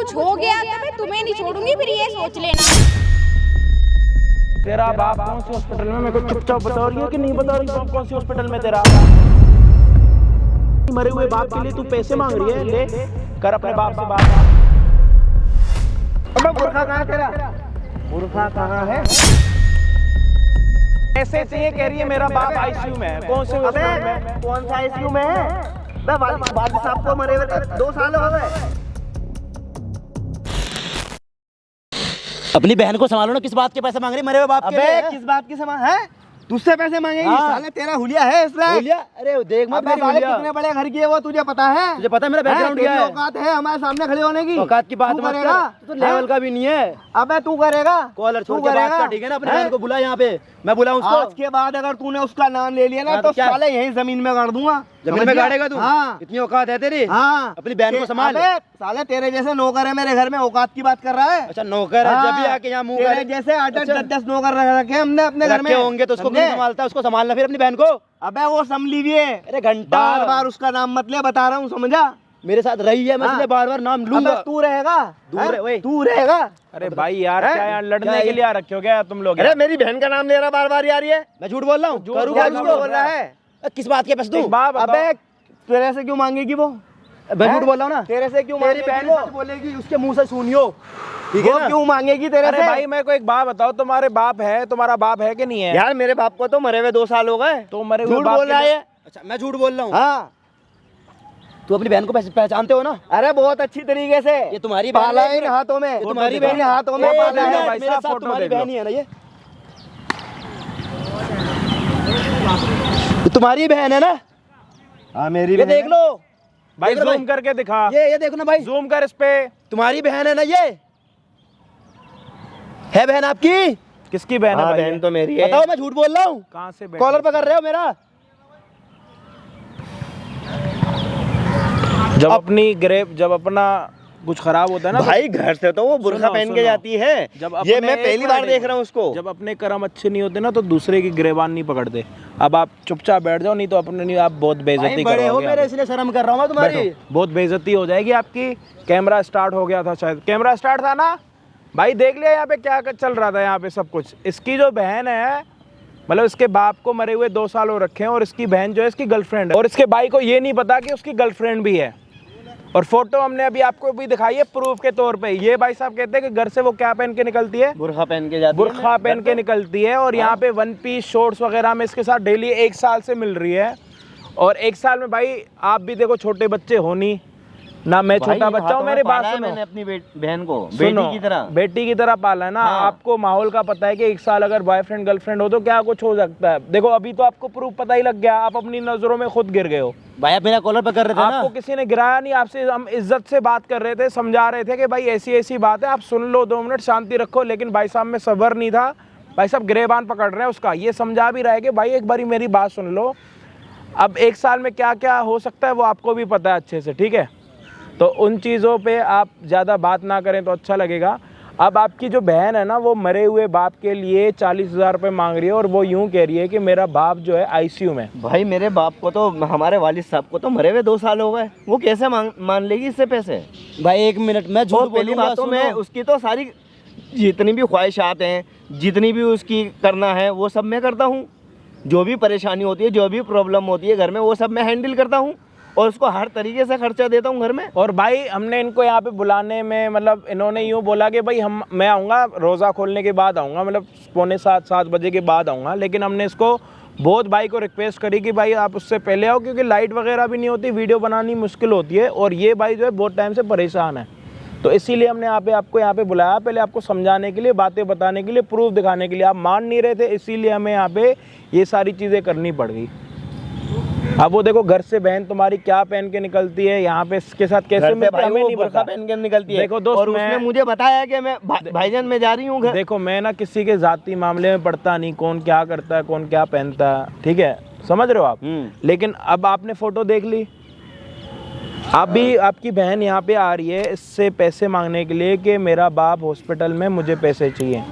कुछ हो गया तो मैं तुम्हें नहीं छोड़ूंगी, फिर ये सोच लेना। तेरा बाप कौन सी हॉस्पिटल में, मेरे को चुपचाप बता रही है कि नहीं बता रही? कौन सी हॉस्पिटल में तेरा मरे हुए बाप के लिए तू पैसे मांग रही है? ले कर अपने बाप से बात। अबे बुरखा कहाँ तेरा? बुरखा कहाँ है? ऐसे चाहिए कह रही है मेरा बाप आईसीयू में है। कौन से हॉस्पिटल में? कौन सा आईसीयू में है? वालिद साहब को मरे हुए 2 साल हो गए। अपनी बहन को संभालो ना, किस बात के पैसे मांग रही मरे हुए बाप के लिए? अबे किस बात की समान है? तुझसे पैसे मांगेगी? साले तेरा हुलिया है इसलिए। हुलिया? अरे देख मत मेरी हुलिया। कितने बड़े घर की है वो तुझे पता है? तुझे पता है मेरा बैकग्राउंड क्या है? औकात है हमारे सामने खड़े होने की? औकात की बात मत कर, तू तो लेवल का भी नहीं है। अबे तू करेगा? कॉलर छोड़ के बात कर, ठीक है ना? अपनी बहन को बुला यहाँ पे, मैं बुलाऊं उसको? आज के बाद अगर तूने उसका नाम ले लिया ना तो साले यहीं जमीन में गाड़ दूंगा। जमीन में गाड़ेगा तू? हाँ। इतनी औकात है तेरी? हाँ। अपनी बहन को संभाल। साले तेरे जैसे नौकर है मेरे घर में, औकात की बात कर रहा है? अच्छा नौकर है, जब भी आके यहाँ मुंह तेरे जैसे 8-10 नौकर रखे हमने अपने घर में होंगे तो उसको क्यों संभालता है? उसको संभालना फिर अपनी बहन को। अबे वो संभली भी है। अरे घंटा बार बार उसका नाम मत ले, बता रहा हूँ, समझा? मेरे साथ रही है, मैं इसलिए बार बार नाम लूंगा। तू रहेगा? तू रहेगा? अरे भाई यार क्या यार लड़ने के लिए आ रखे हो क्या तुम लोग? अरे मेरी बहन का नाम ले रहा बार बार यार। ये मैं झूठ बोल रहा हूँ? बोल रहा है? किस बात के पैसे? अबे तेरे से क्यों मांगेगी वो? मैं झूठ बोल रहा हूँ ना? तेरे से क्यों मेरी मांगेगी? बहन बोलेगी, उसके मुंह से सुनियो, ठीक है वो ना? क्यों मांगेगी तेरे अरे से? भाई मेरे को एक बात बताओ, तुम्हारे बाप है, तुम्हारा बाप है कि नहीं है? यार मेरे बाप को तो मरे हुए 2 साल हो गए। तो मरे हुए झूठ बाप बोल रहा है। अच्छा मैं झूठ बोल रहा हूँ? हाँ। तू अपनी बहन को पहचानते हो ना? अरे बहुत अच्छी तरीके से। ये तुम्हारी पाला बहन इन हाथों में, तुम्हारी बहन हाथों में पाला है। भाई मेरे साहब, साथ फोटो तुम्हारी देख लो। बहन ही है ना? ये तुम्हारी बहन है ना? हाँ मेरी ये देख लो भाई, देख लो जूम करके दिखा। ये देखो ना भाई, जूम कर इस पे। तुम्हारी बहन है ना? ये है बहन आपकी? किसकी बहन है भाई? बहन तो मेरी है। बताओ मैं झूठ बोल रहा हूँ? कहाँ से बहन? कॉलर पे कर रहे हो मेरा? जब अपना कुछ खराब होता है ना भाई घर से तो वो बुर्खा पहन के जाती है। ये मैं पहली बार देख रहा हूँ उसको। जब अपने कर्म अच्छे नहीं होते ना तो दूसरे की गिरेबान नहीं पकड़ते। अब आप चुपचाप बैठ जाओ, नहीं तो अपने नहीं आप बहुत बेइज्जती बड़े हो करोगे। मेरे, इसलिए शर्म कर रहा हूँ मैं तुम्हारी। बैठो, बहुत बेइज्जती हो जाएगी आपकी। कैमरा स्टार्ट हो गया था शायद, कैमरा स्टार्ट था ना भाई? देख लिया यहाँ पे क्या चल रहा था यहाँ पे सब कुछ। इसकी जो बहन है, मतलब इसके बाप को मरे हुए 2 साल हो रखे हैं, और इसकी बहन जो है इसकी गर्लफ्रेंड है, और इसके भाई को ये नहीं पता कि उसकी गर्लफ्रेंड भी है। और फोटो हमने अभी आपको भी दिखाई है प्रूफ के तौर पे। ये भाई साहब कहते हैं कि घर से वो क्या पहन के निकलती है? बुर्खा पहन के जाती है। बुर्खा पहन के निकलती है, और यहाँ पे 1 पीस शॉर्ट्स वगैरह में इसके साथ डेली 1 साल से मिल रही है। और 1 साल में भाई आप भी देखो, छोटे बच्चे हो नहीं ना, मैं छोटा बच्चा हूँ। मेरी बात सुनो, मैंने अपनी बहन को बेटी की तरह पाला है ना। हाँ। आपको माहौल का पता है कि 1 साल अगर बॉयफ्रेंड गर्लफ्रेंड हो तो क्या कुछ हो सकता है। देखो अभी तो आपको प्रूफ पता ही लग गया, आप अपनी नजरों में खुद गिर गए हो। भाई आप मेरा कॉलर पे कर रहे थे ना? आपको किसी ने गिराया नहीं, आपसे हम इज्जत से बात कर रहे थे, समझा रहे थे कि भाई ऐसी ऐसी बात है, आप सुन लो, 2 मिनट शांति रखो। लेकिन भाई साहब में सब्र नहीं था। भाई साहब गिरेबान पकड़ रहे हैं उसका। ये समझा भी रहा है कि भाई एक बारी मेरी बात सुन लो। अब 1 साल में क्या क्या हो सकता है वो आपको भी पता है अच्छे से, ठीक है? तो उन चीज़ों पे आप ज़्यादा बात ना करें तो अच्छा लगेगा। अब आपकी जो बहन है ना, वो मरे हुए बाप के लिए 40,000 रुपये मांग रही है, और वो यूँ कह रही है कि मेरा बाप जो है आईसीयू में। भाई मेरे बाप को तो, हमारे वालिद साहब को तो मरे हुए 2 साल हो गए। वो कैसे मान लेगी इससे पैसे? भाई 1 मिनट, मैं झूठ पहली बात तो मैं उसकी तो सारी जितनी भी ख्वाहिशात हैं, जितनी भी उसकी करना है, वो सब मैं करता हूँ। जो भी परेशानी होती है, जो भी प्रॉब्लम होती है घर में, वो सब मैं हैंडल करता हूँ, और उसको हर तरीके से खर्चा देता हूँ घर में। और भाई हमने इनको यहाँ पे बुलाने में, मतलब इन्होंने यूँ बोला कि भाई मैं आऊँगा रोज़ा खोलने के बाद आऊँगा, मतलब 6:45-7 बजे के बाद आऊँगा। लेकिन हमने इसको बहुत भाई को रिक्वेस्ट करी कि भाई आप उससे पहले आओ, क्योंकि लाइट वगैरह भी नहीं होती, वीडियो बनानी मुश्किल होती है, और ये भाई जो है बहुत टाइम से परेशान है। तो इसीलिए हमने आपको यहाँ पे बुलाया, पहले आपको समझाने के लिए, बातें बताने के लिए, प्रूफ दिखाने के लिए। आप मान नहीं रहे थे, इसीलिए हमें यहाँ पे ये सारी चीज़ें करनी पड़ गई। अब वो देखो घर से बहन तुम्हारी क्या पहन के निकलती है, यहाँ पे इसके साथ कैसे मिलती है हमें नहीं पता। पहन के निकलती है। देखो दोस्त, और उसने मुझे बताया कि मैं भाईजान में जा रही हूँ घर। देखो मैं ना किसी के जाती मामले में पड़ता नहीं, कौन क्या करता है, कौन क्या पहनता है, ठीक है, समझ रहे हो आप? लेकिन अब आपने फोटो देख ली, अभी आपकी बहन यहाँ पे आ रही है इससे पैसे मांगने के लिए कि मेरा बाप हॉस्पिटल में, मुझे पैसे चाहिए।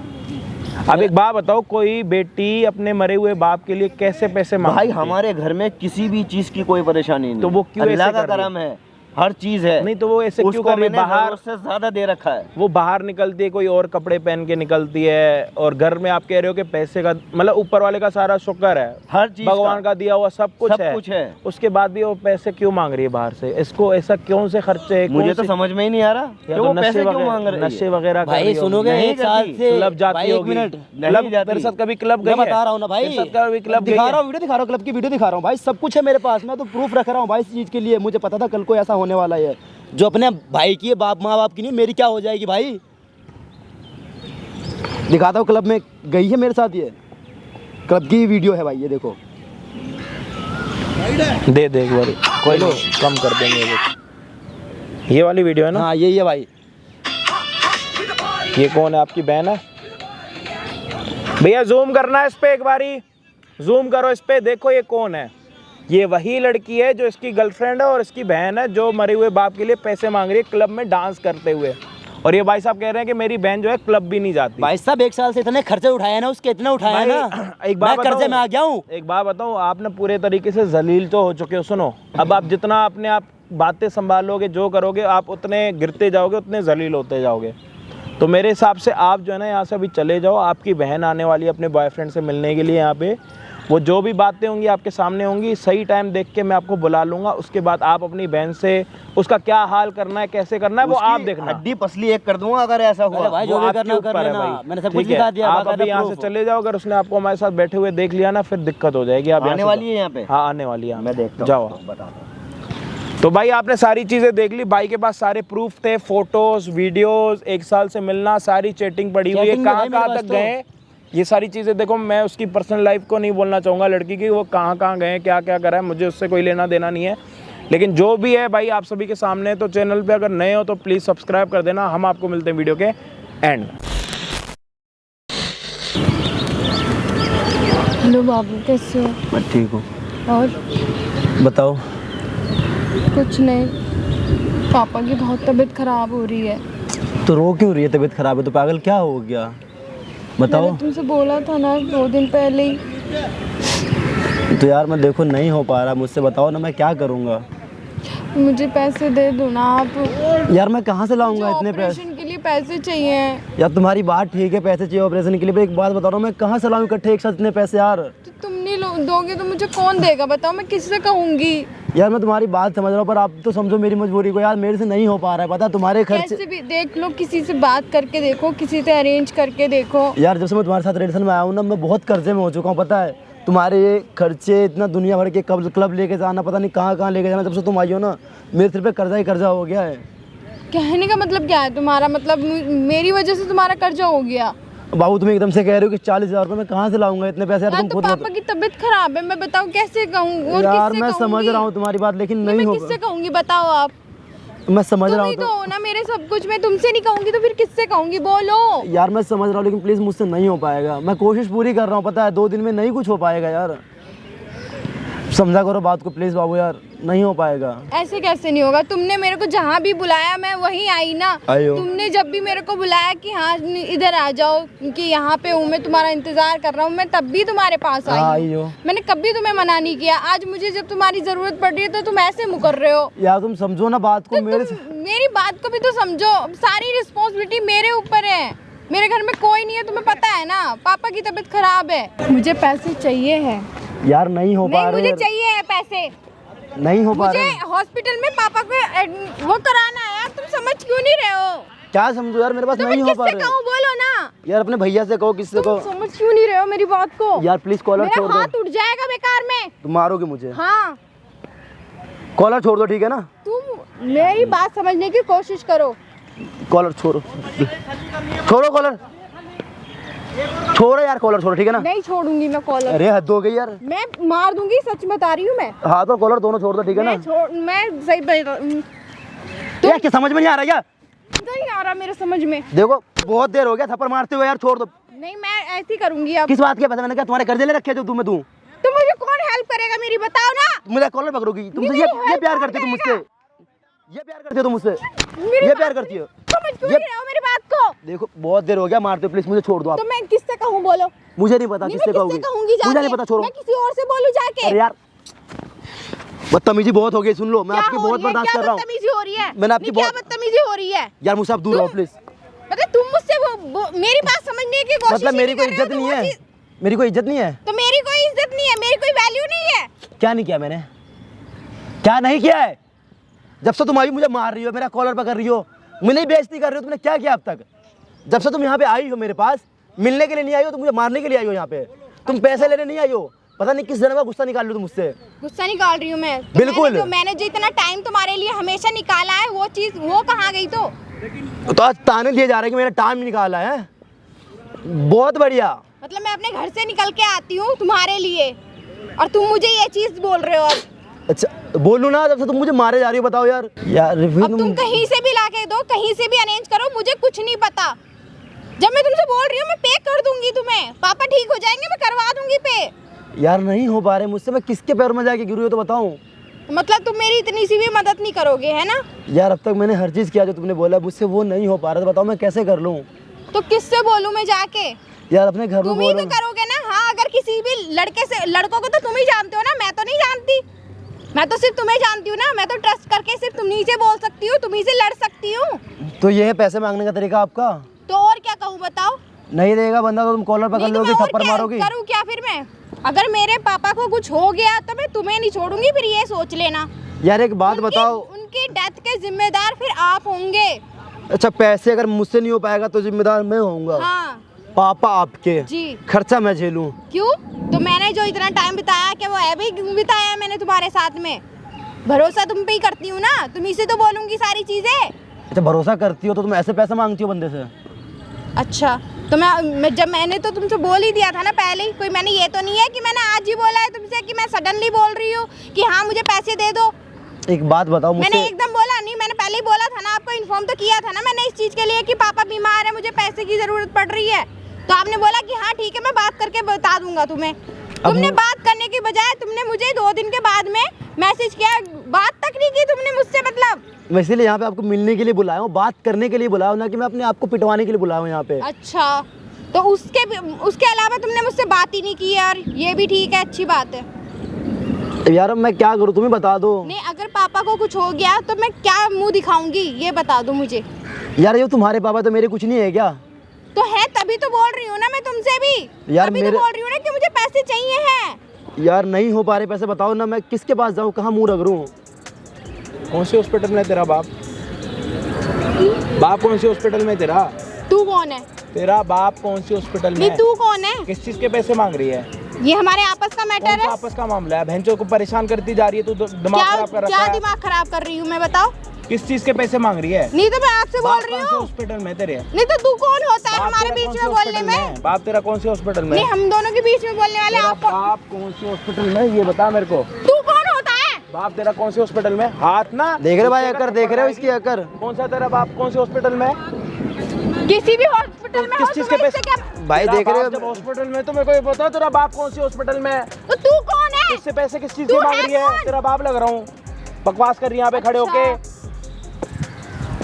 अब एक बात बताओ, कोई बेटी अपने मरे हुए बाप के लिए कैसे पैसे मांगती है? भाई हमारे घर में किसी भी चीज की कोई परेशानी नहीं, तो वो क्यों अल्लाह ऐसे का कर रही है? करम है। हर चीज है। नहीं तो वो ऐसे क्यों उसको कर रही है? मैंने बाहर जरूरत से ज्यादा दे रखा है। वो बाहर निकलती है, कोई और कपड़े पहन के निकलती है, और घर में आप कह रहे हो कि पैसे का मतलब ऊपर वाले का सारा शुक्र है, हर चीज भगवान का दिया हुआ सब कुछ है, उसके बाद भी वो पैसे क्यों मांग रही है बाहर से? इसको ऐसा क्यों से खर्चे? मुझे तो समझ में ही नहीं आ रहा कि वो पैसे क्यों मांग रही है। नशे वगैरह कर रही भाई होगी। सुनोगे, नहीं एक साल करती। से क्लब जाती भाई, एक होगी। मिनट, नहीं जाती। मेरे साथ कभी क्लब गई मैं है? बता रहा हूँ ना भाई, मेरे साथ कभी क्लब गई दिखा है? रहा हूँ, वीडियो दिखा रहा हूँ, क्लब की वीडियो दिखा रहा हूँ भाई, सब कुछ है मेरे पास, मैं तो प्रूफ रख रहा हूँ भाई इस चीज के लिए। मुझे पता था कल को ऐसा होने वाला है। जो अपने भाई की है, बाप माँ बाप की नहीं, मेरी क्या हो जाएगी भाई। दिखाता हूँ, क्लब में गई है मेरे साथ, ये क्लब की वीडियो है भाई, ये देखो। दे दे एक बार, कोई नहीं, कम कर देंगे। ये वाली वीडियो है ना? हाँ यही है भाई। ये कौन है? आपकी बहन है? भैया जूम करना है इस पे, एक बारी जूम करो इस पे, देखो ये कौन है। ये वही लड़की है जो इसकी गर्लफ्रेंड है और इसकी बहन है, जो मरे हुए बाप के लिए पैसे मांग रही है क्लब में डांस करते हुए। और ये भाई साहब कह रहे हैं कि मेरी बहन जो है क्लब भी नहीं जाती। भाई साहब एक साल से इतने खर्चे उठाए ना उसके, इतने उठाए ना, एक बात मैं कर्जे में आ गया हूँ। एक बात बताऊँ, आपने पूरे तरीके से जलील तो हो चुके हो। सुनो, अब आप जितना अपने आप बातें संभालोगे, जो करोगे, आप उतने गिरते जाओगे, उतने जलील होते जाओगे। तो मेरे हिसाब से आप जो है ना यहाँ से अभी चले जाओ। आपकी बहन आने वाली है अपने बॉयफ्रेंड से मिलने के लिए यहाँ पे, वो जो भी बातें होंगी आपके सामने होंगी। सही टाइम देख के मैं आपको बुला लूँगा, उसके बाद आप अपनी बहन से उसका क्या हाल करना है, कैसे करना है, वो आप देखना। हड्डी पसली एक कर दूंगा अगर ऐसा हुआ। भाई वो जो भी आपके करना ऊपर कर है लेना, भाई। मैंने सब कुछ ठीक है, दिखा दिया। आप अभी यहाँ से चले जाओ। अगर उसने आपको हमारे साथ बैठे हुए देख लिया ना, फिर दिक्कत हो जाएगी। आप आने वाली है यहाँ पे? हाँ आने वाली है, मैं देखता हूँ, जाओ। बता दो। तो भाई आपने सारी चीज़ें देख ली, भाई के पास सारे प्रूफ थे, फोटोज, वीडियोस, एक साल से मिलना, सारी चैटिंग पड़ी हुई है, चैटिंग में कहाँ भाई मेरे कहाँ पास तक तो। गए, ये सारी चीज़ें देखो। मैं उसकी पर्सनल लाइफ को नहीं बोलना चाहूँगा लड़की की, वो कहाँ कहाँ गए, क्या क्या करा है, मुझे उससे कोई लेना देना नहीं है। लेकिन जो भी है भाई आप सभी के सामने। तो चैनल पे अगर नए हो तो प्लीज़ सब्सक्राइब कर देना। हम आपको मिलते हैं वीडियो के एंड में। हेलो बाबू, कैसे हो? मैं ठीक हूँ, और बताओ। कुछ नहीं, पापा की बहुत तबीयत खराब हो रही है। तो रो क्यों रही है? तबीयत खराब है तो पागल क्या हो गया, बताओ। मैंने तुमसे बोला था ना 2 दिन पहले ही। तो यार मैं देखो नहीं हो पा रहा मुझसे, बताओ ना मैं क्या करूँगा। मुझे पैसे दे दो ना आप। यार मैं कहाँ से लाऊंगा इतने पैसे? ऑपरेशन के लिए पैसे चाहिए। यार तुम्हारी बात ठीक है, पैसे चाहिए ऑपरेशन के लिए, पर एक बात बता रहा हूँ, मैं कहाँ से लाऊं इकट्ठे एक साथ इतने पैसे यार? तो तुम नहीं दोगे तो मुझे कौन देगा बताओ? मैं किससे कहूँगी? यार मैं तुम्हारी बात समझ रहा हूँ, पर आप तो समझो मेरी मजबूरी को यार, मेरे से नहीं हो पा रहा है, पता तुम्हारे खर्चे। कैसे भी देख लो, किसी से बात करके देखो, किसी से अरेंज करके देखो। यार जब से मैं तुम्हारे साथ रिलेशन में आया हूँ ना, मैं बहुत कर्जे में हो चुका हूँ, पता है तुम्हारे ये खर्चे, इतना दुनिया भर के क्लब लेके जाना, पता नहीं कहाँ कहाँ लेके जाना। जब से तुम आई हो ना, मेरे सिर पे कर्जा ही कर्जा हो गया है। कहने का मतलब क्या है तुम्हारा? मतलब मेरी वजह से तुम्हारा कर्जा हो गया? बाबू तुम एकदम से कह रहे हो कि 40,000 रुपये मैं कहाँ से लाऊंगा इतने पैसे? यार हाँ, तुम तो खुद पापा की तबीयत खराब है, मैं बताऊँ कैसे कहूँ? और यार किससे मैं कहूँगी? समझ रहा हूँ तुम्हारी बात, लेकिन मैं नहीं हो। किससे कहूँगी बताओ आप? मैं समझ रहा तुम हूँ ही तो हो ना मेरे सब कुछ। मैं तुमसे नहीं कहूँगी तो फिर किससे कहूँगी? बोलो। यार मैं समझ रहा हूँ, लेकिन प्लीज़ मुझसे नहीं हो पाएगा। मैं कोशिश पूरी कर रहा हूँ, पता है 2 दिन में नहीं कुछ हो पाएगा यार, समझा करो बात को प्लीज़ बाबू, यार नहीं हो पाएगा। ऐसे कैसे नहीं होगा? तुमने मेरे को जहाँ भी बुलाया मैं वहीं आई ना। आयो। तुमने जब भी मेरे को बुलाया कि हाँ इधर आ जाओ, कि यहाँ पे हूँ मैं, तुम्हारा इंतजार कर रहा हूँ, मैं तब भी तुम्हारे पास आई आई हूँ। हो। मैंने कभी तुम्हें मना नहीं किया। आज मुझे जब तुम्हारी जरूरत पड़ रही है तो तुम ऐसे मुकर रहे हो। यार तुम समझो ना बात को, मेरे से। मेरी बात को भी तो समझो। सारी रिस्पॉन्सिबिलिटी मेरे ऊपर है। मेरे घर में कोई नहीं है, तुम्हें पता है ना। पापा की तबीयत खराब है, मुझे पैसे चाहिए है। यार नहीं हो पा नहीं, रहे मुझे यार। चाहिए है पैसे। नहीं हो पा मुझे रहे। हॉस्पिटल में पापा को वो कराना है यार। तुम समझ क्यों नहीं रहे हो? क्या समझो यार, मेरे पास तो नहीं मैं हो पा किससे रहे। कहूँ? बोलो ना। यार अपने भैया से कहो, किससे तुम कहो। समझ क्यों नहीं रहे हो मेरी बात को? यार प्लीज कॉलर मेरा छोड़ हाथ दो। उठ जाएगा बेकार में। तुम मारोगे मुझे। हाँ, कॉलर छोड़ दो, ठीक है ना? तुम मेरी बात समझने की कोशिश करो। कॉलर छोड़ो, छोड़ो कॉलर, छोड़ो यार कॉलर छोड़ो, ठीक है ना? नहीं छोड़ूंगी मैं कॉलर। अरे हद हो गई यार। मैं मार दूंगी, सच बता रही हूँ मैं। हाथ और कॉलर दोनों छोड़ दो, ठीक है ना? मैं सही यार क्या समझ में नहीं आ रहा क्या? नहीं आ रहा मेरे समझ में। देखो बहुत देर हो गया थप्पड़ मारते हुए, यार छोड़ दो। नहीं, मैं ऐसे ही करूंगी अब। किस बात के पैसे? मैंने क्या तुम्हारे कर्जे ले रखे जो तुम्हें दूं? तो मुझे कौन हेल्प करेगा मेरी? बताओ ना। मुझे कॉलर पकड़ोगी तुमसे? मेरी ये help प्यार कौन करती हो तुम मुझसे? करेगा? ये प्यार करती हो तुम मुझसे? मेरी ये बात- प्यार करती हो? समझ क्यों ये- नहीं रहे हो मेरी बात को? देखो बहुत देर हो गया मारते हो, प्लीज मुझे छोड़ दो आप। तो मैं किससे कहूँ? बोलो। मुझे नहीं पता नहीं, किससे मैं कहोगी। किससे कहूँगी जाके? मुझे नहीं पता, छोड़ो। मैं किसी और से बोलूँ जाके? अरे यार बदतमीजी बहुत हो गई, सुन लो, मैं क्या आपकी हो बहुत रही है? बर्दाश्त क्या कर रहा हूँ। बदतमीजी हो रही है? मैंने आपकी नहीं, क्या बहुत- बदतमीजी हो रही है? यार मुझसे आप दूर रहो प्लीज। मतलब तुम मुझसे मेरी बात समझने की कोशिश मतलब ही मेरी नहीं कोई कर रहे हो, इज्जत तो नहीं वो है, चीज़- मेरी कोई इज्जत नहीं है। तो मेरी कोई इज्जत नहीं है, मेरी कोई वैल्यू नहीं है। क्या नहीं किया मैंने, क्या नहीं किया है? जब से तुम आई मुझे मार रही हो, मेरा कॉलर पकड़ रही हो, मुझे बेइज्जती कर रही हो, तुमने क्या किया अब तक? जब से तुम यहाँ पे आई हो मेरे पास मिलने के लिए नहीं आई हो, तुम मुझे मारने के लिए आई हो यहाँ पे। तुम पैसे लेने नहीं आई हो, पता नहीं किस जन्म का गुस्सा निकाल लो तुम मुझसे। गुस्सा निकाल रही हूँ मैं तो। बिल्कुल। मैंने जो इतना टाइम तुम्हारे लिए हमेशा निकाला है, वो चीज वो कहाँ गई? तो आज ताने लिए जा रहे हैं कि मैंने टाइम निकाला है। बहुत बढ़िया। मतलब मैं अपने घर से निकल के आती हूँ तुम्हारे लिए, और तुम मुझे ये चीज बोल रहे हो अब। अच्छा बोलूँ ना, जब से तुम मुझे मारे जा रही हो, बताओ यार। यार अब तुम कहीं से भी लाके दो, कहीं से भी अरेंज करो, मुझे कुछ नहीं पता। जब मैं तुमसे बोल रही हूँ मैं पे कर दूंगी तुम्हें, पापा ठीक हो जाएंगे, मैं करवा दूंगी पे। यार नहीं हो पा रहे मुझसे, मैं किसके पैर में जाके गिरी हो तो बताऊं? मतलब तुम मेरी इतनी सी भी मदद नहीं करोगे, है ना? यार अब तक मैंने हर चीज़ किया जो तुमने बोला, मुझसे वो नहीं हो पा रहा, तो बताओ मैं कैसे कर लूँ? तो किससे बोलूं मैं जाके? यार अपने घर में तुम ही बोलो। तो करोगे ना। हाँ, अगर किसी भी लड़कों को तो तुम ही जानते हो ना, मैं तो नहीं जानती। मैं तो सिर्फ तुम्हें जानती हूँ ना, मैं तो ट्रस्ट करके सिर्फ तुम्ही से बोल सकती हूँ, तुम्ही से लड़ सकती हूँ। तो ये है पैसे मांगने का तरीका आपका? तो और क्या कहूँ बताओ? नहीं देगा बंदा तो तुम कॉलर पकड़ नहीं तो लोगी, मैं और थप्पड़ क्या मारोगी। करूँ क्या फिर मैं? अगर मेरे पापा को कुछ हो गया तो मैं तुम्हें नहीं छोड़ूंगी, फिर ये सोच लेना। यार एक बात बताओ। उनकी डेथ के जिम्मेदार फिर आप होंगे। अच्छा पैसे अगर मुझसे नहीं हो पाएगा तो जिम्मेदार मैं होऊंगा? हाँ पापा आपके, जी। खर्चा मैं झेलूं? क्यों? तो मैंने जो इतना टाइम बिताया, क्या वो अभी बिताया मैंने तुम्हारे साथ में? भरोसा तुम पे ही करती हूँ ना, तुम्ही से तो बोलूंगी सारी चीजें। अच्छा भरोसा करती हो तो तुम ऐसे पैसे मांगती हो बंदे से? अच्छा तो मैंने तो तुमसे बोल ही दिया था ना पहले ही। कोई मैंने ये तो नहीं है कि मैंने आज ही बोला है तुमसे कि मैं सडनली बोल रही हूँ कि हाँ मुझे पैसे दे दो। एक बात बताओ मैंने मुझसे। एकदम बोला नहीं, मैंने पहले ही बोला था ना आपको, इन्फॉर्म तो किया था ना मैंने इस चीज के लिए कि पापा बीमार है, मुझे पैसे की जरूरत पड़ रही है। तो आपने बोला कि हाँ ठीक है मैं बात करके बता दूंगा तुम्हें। तुमने बात करने की बजाय तुमने मुझे 2 दिन के बाद में मैसेज किया, बात तक नहीं की तुमने मुझसे। मतलब मैं इसीलिए यहाँ पे आपको मिलने के लिए बुलाया हूँ, बात करने के लिए बुलाया हूँ, ना कि मैं अपने आप को पिटवाने के लिए बुलाया हूँ यहाँ पे। अच्छा, तो उसके अलावा तुमने मुझसे बात ही नहीं की यार, ये भी ठीक है, अच्छी बात है। यार मैं क्या करूँ तुम्हें बता दो। नहीं, अगर पापा को कुछ हो गया तो मैं क्या मुंह दिखाऊंगी, ये बता दो मुझे। यार ये तुम्हारे पापा तो मेरे कुछ नहीं है क्या? तो है, तभी तो बोल रही हूँ ना मैं तुमसे भी। यार तभी तो बोल रही हूँ ना कि मुझे पैसे चाहिए हैं। यार नहीं हो पा रहे पैसे, बताओ ना मैं किसके पास जाऊँ, कहाँ मुँह रगड़ूँ? कौन से हॉस्पिटल में तेरा बाप? बाप कौन से हॉस्पिटल में तेरा? तू कौन है? तेरा बाप कौन से हॉस्पिटल नहीं, में? तू कौन है? किस चीज के पैसे मांग रही है? ये हमारे आपस का कौन मैटर सा है। आपस का मामला है? बहनचों को परेशान करती जा रही है, तू दिमाग क्या खराब कर रखा क्या है। दिमाग खराब कर रही हूँ मैं, बताओ? किस चीज के पैसे मांग रही है? नहीं तो मैं आपसे बोल बाप रही कौन से हूँ। हॉस्पिटल में तेरे? नहीं तो तू कौन होता है बाप हमारे तेरा बीच कौन में से बोलने हॉस्पिटल में? बाप तेरा कौन से हॉस्पिटल में? नहीं, हम दोनों के बीच में बोलने वाले तेरा आप। बाप कौन से हॉस्पिटल में, ये बता मेरे को। तू कौन होता है? बाप तेरा कौन से हॉस्पिटल में? हाथ ना देख रहे भाई अकर, देख रहे हो इसकी अकर? कौन सा तेरा बाप कौन से हॉस्पिटल में? किसी भी हॉस्पिटल में किस हो, चीज तुम्हें के इससे पैसे? क्या? भाई तेरा देख रहे बाप जब हो? हॉस्पिटल में, तो मेरे को ये बता तेरा बाप कौन से हॉस्पिटल में है? तो तू कौन है? इससे पैसे किस चीज तू से मांग है रही है? कौन? तेरा बाप लग रहा हूँ, बकवास कर रही है यहाँ पे खड़े अच्छा। होके।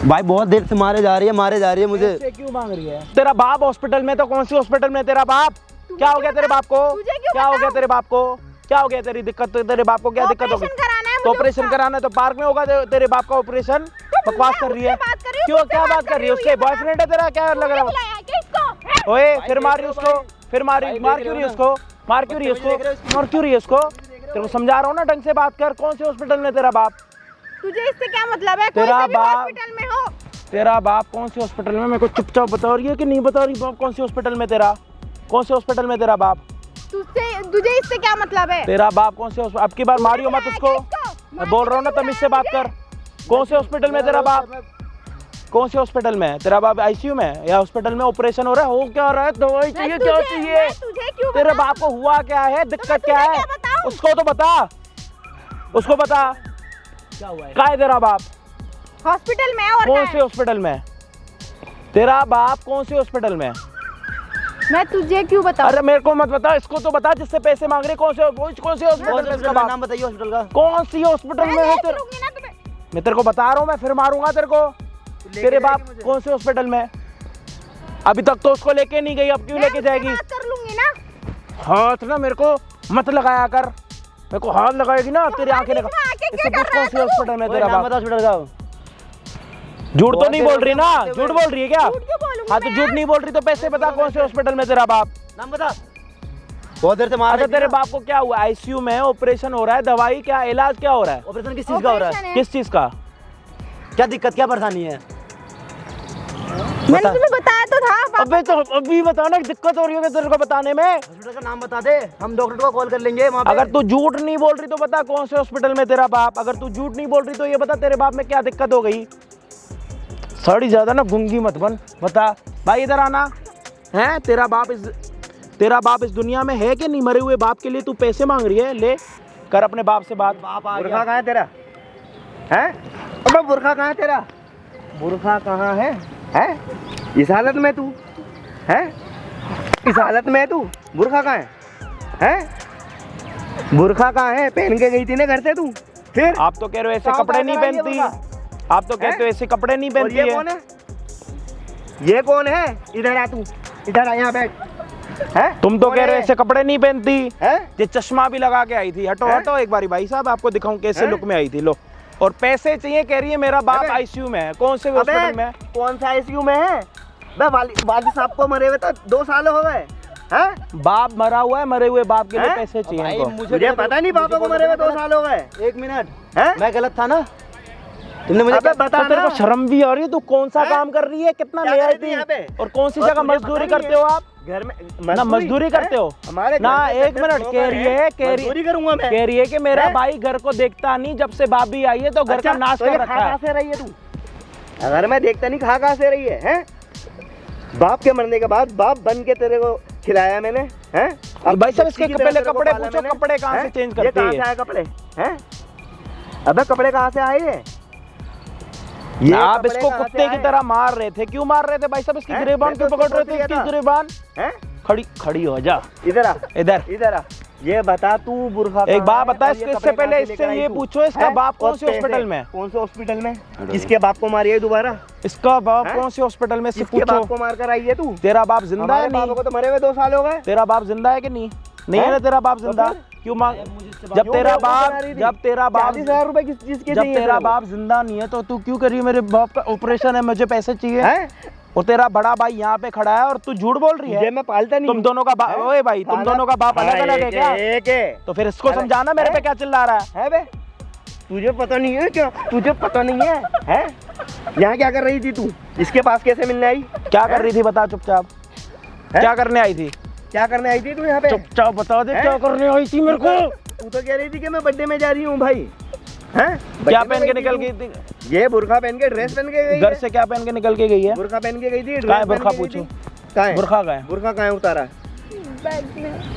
भाई बहुत देर से मारे जा रही है मुझे। पैसे क्यों मांग रही है? तेरा बाप हॉस्पिटल में, तो कौन सी हॉस्पिटल में तेरा बाप? क्या हो गया तेरे बाप को? तुझे क्यों क्या हो गया बताऊं? तेरे बाप को? क्या हो गया तेरी दिक्कत? तेरे बाप को क्या दिक्कत हो गई? ऑपरेशन कराना है तो मुझे ऑपरेशन उसका। कराना है तो पार्क में होगा तेरे बाप का ऑपरेशन। बकवास कर रही है। उससे बात कर रही हूँ, क्यों? उससे क्या बात बात कर रही है? कर रही उससे हूँ, ये बॉयफ्रेंड है तेरा? क्या लग रहा है? बुलाया क्या इसको? ओए फिर मार रही उसको, फिर मार क्यों रही है उसको? मार क्यों रही है उसको? मार क्यों रही है उसको? तेरे को समझा रहा हूँ ना, ढंग से बात कर। कौन से हॉस्पिटल में तेरा बाप? तुझे इससे क्या मतलब है? कोई तेरा से भी बाप- हॉस्पिटल में हो। तेरा बाप कौन से हॉस्पिटल में? मेरे को चुपचाप बता रही है कि नहीं बता रही? बाप कौन से हॉस्पिटल में तेरा? कौन से हॉस्पिटल में तेरा बाप? तुझे इससे क्या मतलब है? तेरा बाप कौन से हॉस्पिटल? अब की बार मारियो मत उसको। मैं बोल रहा हूँ ना, तमीज से बात कर। कौन से हॉस्पिटल में तेरा बाप? कौन से हॉस्पिटल में है तेरा बाप? आईसीयू में या हॉस्पिटल में ऑपरेशन हो रहा है? हो क्या रहा है? दवाई चाहिए? क्या चाहिए? तुझे क्यों तेरे बताऊं? बाप को हुआ क्या है? दिक्कत मैं क्या तुझे है? क्या बताऊं? उसको तो बता, उसको बता क्या हुआ है? क्या है तेरा बाप? हॉस्पिटल में है और कौन क्या से है? हॉस्पिटल में? तेरा बाप कौन से हॉस्पिटल में? मैं तुझे क्यों बताऊं? अरे मेरे को मत बता, इसको तो बता जिससे पैसे मांग रहे। कौन से हॉस्पिटल में इसका बाप? नाम बताइए हॉस्पिटल का। कौन सी हॉस्पिटल में है मैं तेरा? लूंगी ना तुम्हें। मैं तेरे को बता रहा हूँ, मैं फिर मारूंगा तेरे को। तेरे बाप कौन से हॉस्पिटल में? अभी तक तो उसको लेके नहीं गई, अब क्यों मैं लेके उससे जाएगी? बात कर लूंगी ना। हाथ ना मेरे को मत लगाया कर। मेरे को हाथ लगाएगी ना तेरी आंखें बीच लगा। में आके इसे पूछ कौन से हॉस्पिटल में तेरा नाम बाप? बता हॉस्पिटल का। झूठ तो नहीं बोल रही ना, तेरे झूठ बोल रही है क्या? झूठ क्यों बोलूंगी हाँ तो मैं? झूठ नहीं बोल रही तो पैसे बता कौन से हॉस्पिटल में तेरा बाप? नाम बता। बहुत देर से मार अच्छा रही थी तेरे ना। बाप को क्या हुआ? आईसीयू में ऑपरेशन हो रहा है, दवाई क्या इलाज क्या हो रहा है? ऑपरेशन किस चीज का हो रहा ऑपरेशन है? है। किस चीज का? क्या दिक्कत, क्या परेशानी है? मैंने तुम्हें बताया तो था पापा। अबे तो अभी बता ना, दिक्कत हो रही है तेरे को बताने में। हॉस्पिटल का नाम बता दे, हम डॉक्टर को कॉल कर लेंगे वहाँ पे। अगर तू झूठ नहीं बोल रही तो बता कौन से हॉस्पिटल में तेरा बाप? अगर तू झूठ नहीं बोल रही तो ये बता तेरे बाप में क्या दिक्कत हो गई? सड़ी ज्यादा ना गूंगी मत बन, बता भाई इधर आना है। तेरा बाप इस दुनिया में है कि नहीं? मरे हुए बाप के लिए तू पैसे मांग रही है? ले कर अपने बाप से बात। बाप आ बुरखा गया। कहाँ है तेरा? हैं? अबे बुरखा कहाँ है तेरा? बुरखा कहाँ है? हैं? इस हालत में तू? हैं? इस हालत में तू? बुरखा कहाँ है? हैं? बुरखा कहाँ है? पहन के गई थी ना घर से तू? फिर आप तो कह रहे हो ऐसे कहाँ कपड़े नहीं पहन कर आई पहनती, है बुरखा? आप तो कहते हो ऐसे कपड़े नहीं और पहनती ये है। कौन है? ये कौन है? इधर आ तू, इधर आ, यहाँ बैठ। हैं? तुम तो कौन कह रहे हो है? ऐसे कपड़े नहीं पहनती। हैं? ये चश्मा भी लगा के आई थी। हटो हैं? हटो एक बारी भाई साहब, आपको दिखाऊं कैसे हैं? लुक में आई थी। लो, और पैसे चाहिए, कह रही है मेरा बाप अबे! आईसीयू में है। कौन से अबे हॉस्पिटल में? कौन सा आईसीयू में है? बे वाली साहब को मरे हुए तो 2 साल हो गए। हैं? बाप मरा हुआ है, मरे हुए बाप के लिए हैं? पैसे चाहिए भाई, इनको। मुझे पता नहीं पापा को मरे हुए 2 साल हो गए। एक मिनट, हैं? मैं गलत था ना? तुमने मुझे अबे क्या- बता तो तेरे ना। को शर्म भी आ रही है? तू कौन सा हैं? काम कर रही है? कितना क्या ले कर आई रही थी थी? यहाँ पे? और कौन सी और जगह तुझे मजदूरी पता नहीं करते हो है? आप? घर में ना मजदूरी करते हो? हमारे ना घर में एक 10 मिनट, लोग कह रही है हैं। कह रही मजदूरी करूंगा मैं। कह रही है कि मेरा हैं? भाई घर को देखता नहीं, जब से भाभी आई है तो घर का नाश तो ये कर खा रखा कहाँ है। से रही है तू? अगर मैं देखता नहीं, खा कहाँ से रही है? हैं? बाप के मरने के बाद बाप बन के तेरे को खिलाया मैंने। हैं? अब भाई साहब, बच्ची इसके की तरह पहले तेरे को कपड़े पाला पूछो, मैंने। कपड़े कहाँ से हैं? चेंज ये करती कहाँ है? से आए कपड़े? हैं? अबे कपड़े कहाँ से आए ये? ये आप कपड़े इसको कहाँ से कुत्ते की आए? तरह मार रहे थे। क्यों मार रहे थे भाई साहब? इसकी हैं? गिरेबान मैं क्यों तो पकड़ उसको रहे थे? पकड़ लिया इसकी था। गिरेबान हैं? खड़ी हो जा इधर आ, इधर। इधर आ। ये बता तू बुरखा एक कहाँ बात है बता, और ये इससे कपड़े पहले कहाँ से इससे लेकर आई ये तू? पूछो इसका हैं? बाप कौन और से पैसे? हॉस्पिटल में? कौन से हॉस्पिटल में? किसके बाप को मारी है दोबारा? इसका बाप हैं? कौन से हॉस्पिटल में? इससे किसके बाप पूछो। को मार कर आई है तू? तेरा बाप जिंदा हमारे है पापा नहीं? को तो मरे हुए 2 साल हो गए। तेरा बाप जिंदा है कि नहीं? नहीं है हैं? ना तेरा बाप तो जिंदा? फिर? क्यों मांग? जब क्यों तेरा बेवकूफ बना बाप रही थी? जब तेरा बाप 40,000 रुपए जिसके जब चाहिए तेरा तेरे को? बाप जिंदा नहीं है तो तू क्यों करी? मेरे बाप का ऑपरेशन है, मुझे पैसे चाहिए। हैं? और तेरा बड़ा भाई यहाँ पे खड़ा है और तू झूठ बोल रही तुझे है। मैं पालता नहीं तुम हूँ। दोनों का बाप, हैं? ओए भाई, तुम साला- दोनों का बाप अलग अलग है एक क्या? एक है। तो फिर इसको अरे, समझाना मेरे पे हैं? क्या चिल्ला रहा है। है बे? तुझे पता नहीं है क्या? तुझे पता नहीं है? हैं? यहाँ क्या कर रही थी तू? इसके पास कैसे मिलने आई? क्या कर रही थी बता चुपचाप। हैं? क्या करने आई थी? क्या करने आई थी तू यहाँ पे? चुपचाप बता दे हैं? क्या करने आई थी मेरे को। तू तो कह रही थी कि मैं बर्थडे में जा रही हूँ भाई। हैं? क्या बर्थडे पहन के में निकल तू? गई थी? ये बुरखा पहन के, ड्रेस पहन के गई घर है। से क्या पहन के निकल के गई है? बुरखा पहन के गई थी। कहाँ है ड्रेस बुरखा? पहन के गई पूछो। थी। कहाँ है? बुरखा कहाँ है? बुरखा कहाँ है उतारा?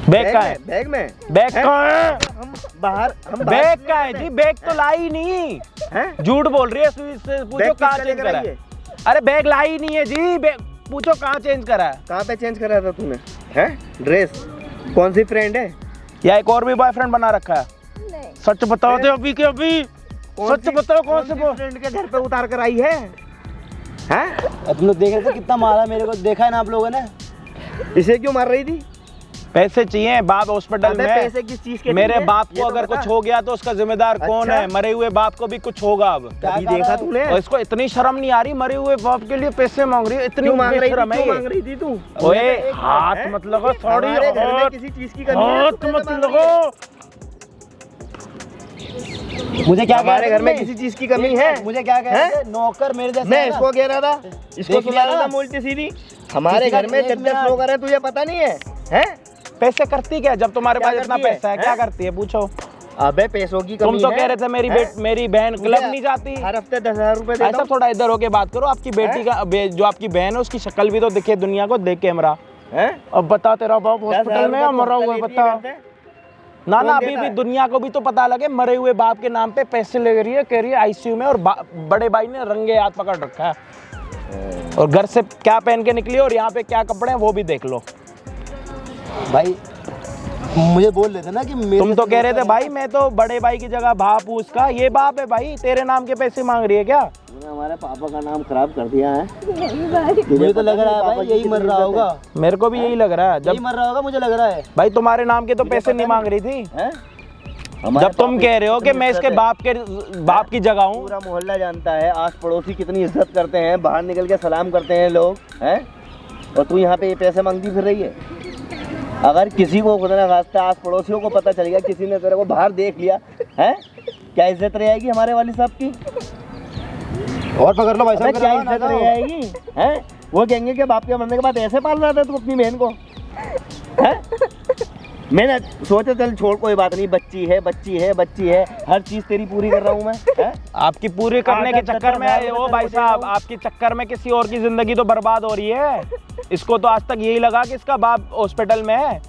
बैग कहाँ है? बैग में? बैग हैं? कहाँ है? हम बाहर बैग कहाँ है जी? बैग तो लाई नहीं। हैं? झूठ बोल रही है। इससे पूछो बैग कहाँ किसका चेंज लेकर करा आई है? है? अरे बैग लाई नहीं है जी। बैग पूछो कहाँ चेंज करा है? कहाँ पे चेंज करा था तूने? हैं? ड्रेस कौन सी फ्रेंड है? या एक और भी बॉयफ्रेंड बना रखा है? नहीं। सच बताओ दे अभी के अभी। सच बताओ कौन से फ्रेंड के घर पे उतार कर आई है? हैं? अब तुम लोग देख रहे थे कितना मारा मेरे को, देखा है ना आप लोगों ने? इसे क्यों मार रही थी? पैसे चाहिए बाप हॉस्पिटल अबे में। पैसे किस चीज के मेरे चाहिए? बाप ये को तो अगर बता। कुछ हो गया तो उसका जिम्मेदार कौन अच्छा। है? मरे हुए बाप को भी कुछ होगा अब। कभी क्या देखा करा? तूने? और इसको इतनी शर्म नहीं आ रही? मरे हुए बाप के लिए पैसे मांग रही है, इतनी क्यों मांग रही थी? बेशरम है क्यों ये। मांग रही थी तू? ओए हैं? हाथ मत लगा, सॉरी। हमारे घर में किसी चीज की कमी है? हाथ तू कैसे मत मांग रही लगो। है? मुझे क्या कह हमारे रहे घर थे में तुमने? किसी चीज की कमी है? मुझे क्या कह रहे हैं? थे? नौकर मेरे जैसे मैं है ना? इसको कह रहा था, इसको देख सुना लिया रहा था ना? उल्टी सीधी। हमारे किसी का घर में एक 10 मिनट। लोग हैं, तुझे पता नहीं है? हैं? पैसे करती क्या जब तुम्हारे क्या पास इतना करती है? पैसा है? क्या हैं? करती है पूछो। अबे पैसों की कमी तुम तो है। कह रहे थे हैं? मेरी बहन क्लब नहीं जाती। हर हफ्ते 10,000 रुपए देता ऐसा हूँ। थोड़ा इधर होके बात करो। आपकी बेटी का जो आपकी बहन है उसकी शक्ल भी तो दिखे दुनिया को, देख कैमरा। हैं? अब बता तेरा बाप 10,000 हॉस्पिटल में है, रुपए मरा तो हुआ है, लेती बता। रहते हैं। ना कौन अभी देता भी है? दुनिया को भी तो पता लगे। मरे हुए बाप के नाम पे पैसे ले रही है, कह रही है आईसीयू में, और बड़े भाई ने रंगे हाथ पकड़ रखा है। और घर से क्या पहन के निकली और यहाँ पे क्या कपड़े हैं वो भी देख लो। भाई मुझे बोल रहे थे ना कि मेरे तुम तो जैसे कह रहे थे नौकर भाई मैं तो बड़े भाई की जगह बाप हूँ उसका। ये बाप है भाई, तेरे नाम के पैसे मांग रही है क्या? तूने हमारे पापा का नाम खराब कर दिया है। है। मुझे तो लग रहा है भाई यही मर रहा होगा, मेरे को भी यही लग रहा है। यही जब मर रहा होगा, मुझे लग रहा है। भाई तुम्हारे नाम के तो पैसे नहीं मांग रही थी। हैं? हमारे जब तुम बाप कह रहे हो कि कितनी मैं इज्जत इसके है। बाप की जगह हूँ, पूरा मोहल्ला जानता है, आस पड़ोसी कितनी इज्जत करते हैं, बाहर निकल के सलाम करते हैं लोग, हैं? और तू यहाँ पे ये पैसे मांगती फिर रही है। अगर किसी को खुदा ना खास्ता आस पड़ोसियों को पता चल गया, किसी ने तेरे को बाहर देख लिया है, क्या इज्जत रहेगी हमारे वाली साहब की? और पकड़ लो भाई साहब, क्या इज्जत रहेगी? हैं? वो कहेंगे कि बाप के मरने के बाद ऐसे पाल रहा था तू अपनी बहन को, हैं? मैंने सोचा चल छोड़, कोई बात नहीं, बच्ची है, हर चीज तेरी पूरी कर रहा हूँ मैं, हैं? आपकी पूरी करने के चक्कर में ओ भाई साहब, आपके चक्कर में किसी और की जिंदगी तो बर्बाद हो रही है। इसको तो आज तक यही लगा कि इसका बाप हॉस्पिटल में है,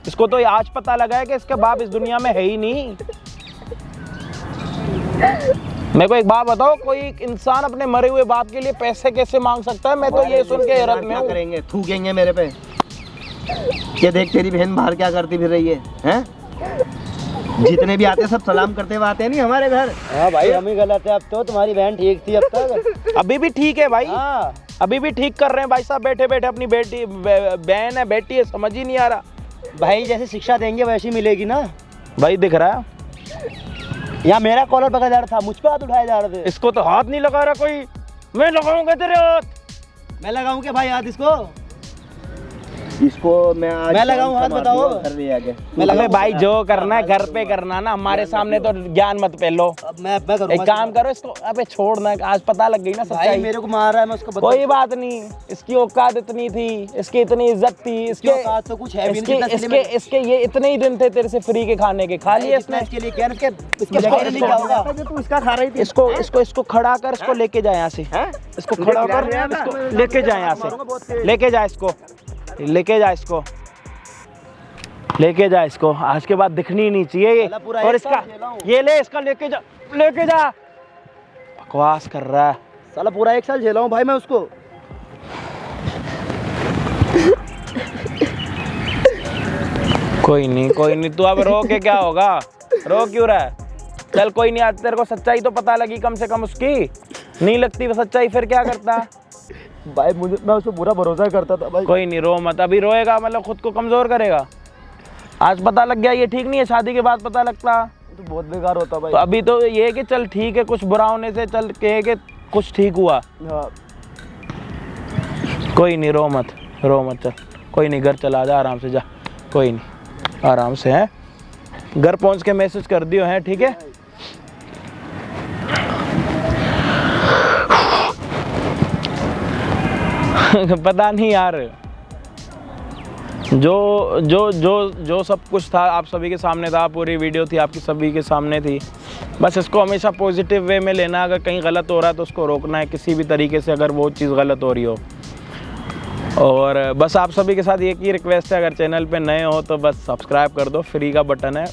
इसको तो आज पता लगा है कि इसका बाप इस दुनिया में है ही नहीं। मेरे को एक बात बताओ, कोई इंसान अपने मरे हुए बाप के लिए पैसे कैसे मांग सकता है? मैं तो ये सुन के हैरत में हूँ। करेंगे, थूकेंगे मेरे पे कि देख तेरी बहन बाहर क्या करती फिर रही है, हैं? जितने भी आते हैं सब सलाम करते हुए आते हैं नहीं हमारे घर। हाँ भाई, हम ही गलत है अब तो, तुम्हारी बहन ठीक थी अब तक। अभी भी ठीक है भाई, हाँ अभी भी ठीक कर रहे हैं भाई साहब, बैठे बैठे अपनी बेटी बहन है, बेटी है, समझ ही नहीं आ रहा। भाई जैसे शिक्षा देंगे वैसी मिलेगी ना। भाई दिख रहा है, यहाँ मेरा कॉलर पकड़ा जा रहा था, मुझ पे हाथ उठाए जा रहे थे। इसको तो हाथ नहीं लगा रहा कोई, मैं लगाऊंगा तेरे हाथ। मैं लगाऊं क्या भाई हाथ इसको? इसको मैं आज मैं लगाऊं हाथ, बताओ। घर ले आके अबे भाई जो करना है घर पे करना ना, हमारे सामने तो ज्ञान मत फैलो। अब मैं करूंगा। एक काम करो, इसको अबे छोड़ना, आज पता लग गई ना भाई सच्चाई। मेरे को मार रहा है, मैं उसको कोई बात नहीं, इसकी औकात इतनी थी, इसकी इतनी इज्जत थी, इसके औकात तो कुछ है भी नहीं, जितना इसके ये इतने ही दिन थे तेरे से फ्री के खाने के, खा लिए इसने। इसके लिए क्या इसके बगैर नहीं क्या होगा? तू इसका खा रही थी। इसको खड़ा कर, इसको लेके जा यहाँ से, इसको खड़ा कर, इसको लेके जा यहाँ से, लेके जा इसको, लेके जा इसको, लेके जा इसको। आज के बाद दिखनी ही नहीं चाहिए ये। और इसका ये ले, इसका लेके जा, लेके जा। बकवास कर रहा है साला, पूरा 1 साल झेला हूँ भाई मैं उसको। कोई नहीं, तू अब रो के क्या होगा, रो क्यों रहा है? चल कोई नहीं, आज तेरे को सच्चाई तो पता लगी कम से कम उसकी। नहीं लगती वो सच्चाई फिर क्या करता? भाई मुझे, मैं उसको पूरा भरोसा करता था भाई। कोई नहीं, रो मत, अभी रोएगा मतलब खुद को कमजोर करेगा। आज पता लग गया ये ठीक नहीं है, शादी के बाद पता लगता तो बहुत बेकार होता भाई। तो अभी तो ये है कि चल ठीक है, कुछ बुरा होने से चल के कुछ ठीक हुआ। हाँ। कोई नहीं, रो मत चल, कोई नहीं, घर चला जा आराम से, जा, कोई नहीं, आराम से है। घर पहुंच के मैसेज कर दियो है, ठीक है? पता नहीं यार, जो सब कुछ था आप सभी के सामने था, पूरी वीडियो थी आपकी सभी के सामने थी। बस इसको हमेशा पॉजिटिव वे में लेना, अगर कहीं गलत हो रहा है तो उसको रोकना है किसी भी तरीके से, अगर वो चीज़ गलत हो रही हो। और बस आप सभी के साथ एक ही रिक्वेस्ट है, अगर चैनल पे नए हो तो बस सब्सक्राइब कर दो, फ्री का बटन है,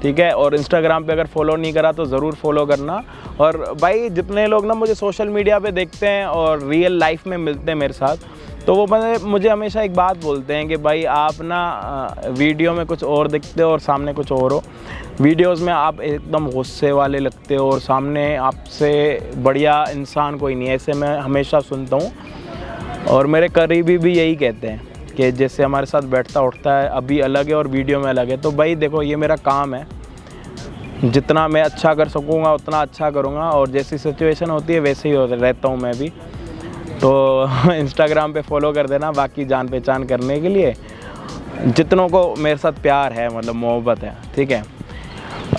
ठीक है? और इंस्टाग्राम पे अगर फॉलो नहीं करा तो ज़रूर फॉलो करना। और भाई जितने लोग ना मुझे सोशल मीडिया पे देखते हैं और रियल लाइफ में मिलते हैं मेरे साथ, तो वो मुझे हमेशा एक बात बोलते हैं कि भाई आप ना वीडियो में कुछ और दिखते हो और सामने कुछ और हो। वीडियोस में आप एकदम गुस्से वाले लगते हो और सामने आपसे बढ़िया इंसान कोई नहीं, ऐसे मैं हमेशा सुनता हूँ। और मेरे करीबी भी यही कहते हैं कि जैसे हमारे साथ बैठता उठता है अभी अलग है और वीडियो में अलग है। तो भाई देखो, ये मेरा काम है, जितना मैं अच्छा कर सकूँगा उतना अच्छा करूँगा, और जैसी सिचुएशन होती है वैसे ही रहता हूँ मैं भी। तो इंस्टाग्राम पे फॉलो कर देना, बाकी जान पहचान करने के लिए जितनों को मेरे साथ प्यार है, मतलब मोहब्बत है, ठीक है?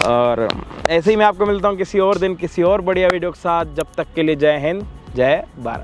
और ऐसे ही मैं आपको मिलता हूँ किसी और दिन किसी और बढ़िया वीडियो के साथ। जब तक के लिए जय हिंद, जय भारत।